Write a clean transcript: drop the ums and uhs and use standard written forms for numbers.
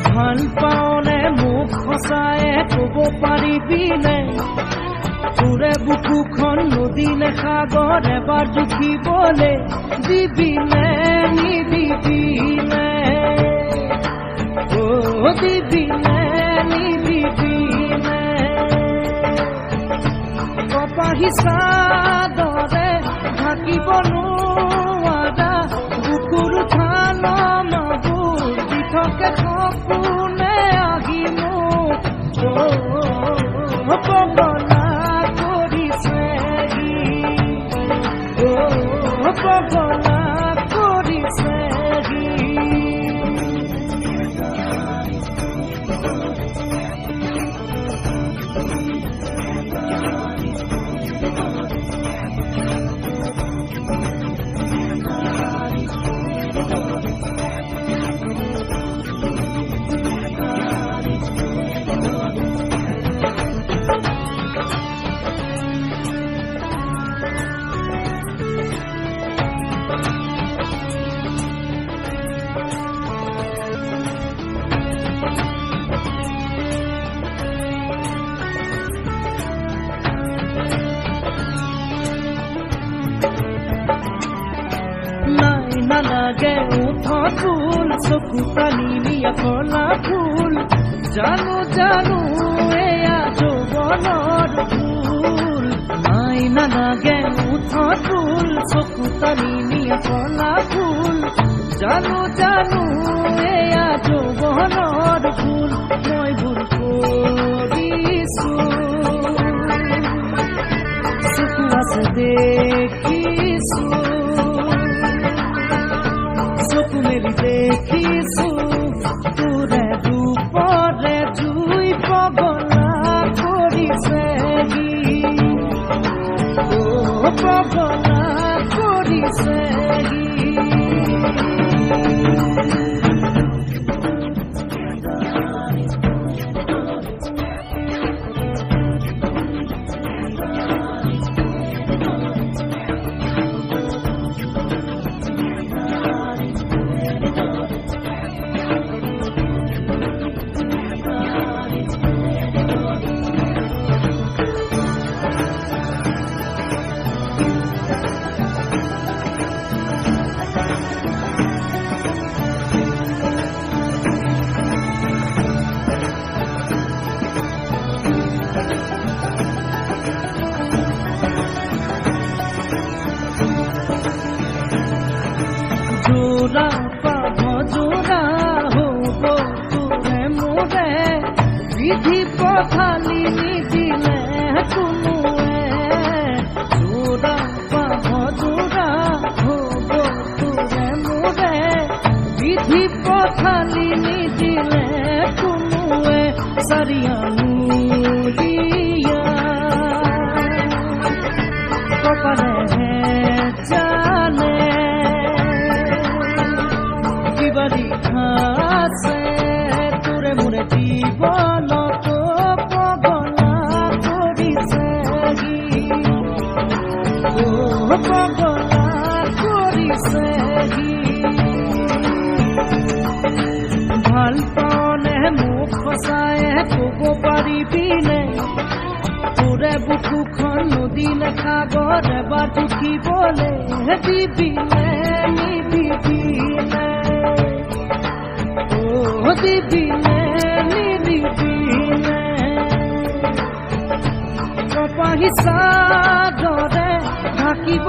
ভাল পাওনে মুখ সঁচায়ে ক'ব পাৰিবিনে তোৰে বুকুখন নদী নে সাগৰ এবাৰ জুখিবলে দিবিনে নিদিবিনে দিবিনে নিদিবিনে কপাহী চাদৰে ঢাকিব নোৱাৰা বুকুৰ থান মাগুৰ দি থাকে সপোনে আহি মোক পগলা কৰিছে পগলা কৰিছে নালাগে উঠ ফুল চকু পানী নিয়া কলা ফুল জানো জানো এয়া যৌৱনৰ ফুল নাই নালাগে উঠ ফুল চকু পানী নিয়া কলা ফুল জানো জানো এয়া যৌৱনৰ ফুল মই ভুল কৰিছো চকু আছে দেখিছো মেৰি দেখিছো তোৰে দুপৰে জুই পগলা কৰিছে পগলা কৰিছে জোৰা পাব জোৰা হ'ব তোৰে মোৰে বিধি পথালি নিদিলে কোনোৱে জোৰা পাব জোৰা হ'ব তোৰে মোৰে বিধি পথালি নিদিলে কোনোৱে চাৰিয়ানুলিয়া কপালেহে জানে আছে তোৰে মোৰে জীৱনত পগলা কৰিছে পগলা কৰিছে ভাল পাওনে মুখ সঁচায়ে ক'ব পাৰিবিনে তোৰে বুকুখন নদী নে সাগৰ এবাৰ জুখিবলে দিবিনে নিদিবিনে দিবিনে নিদিবিনে কপাহী চাদৰে ঢাকিব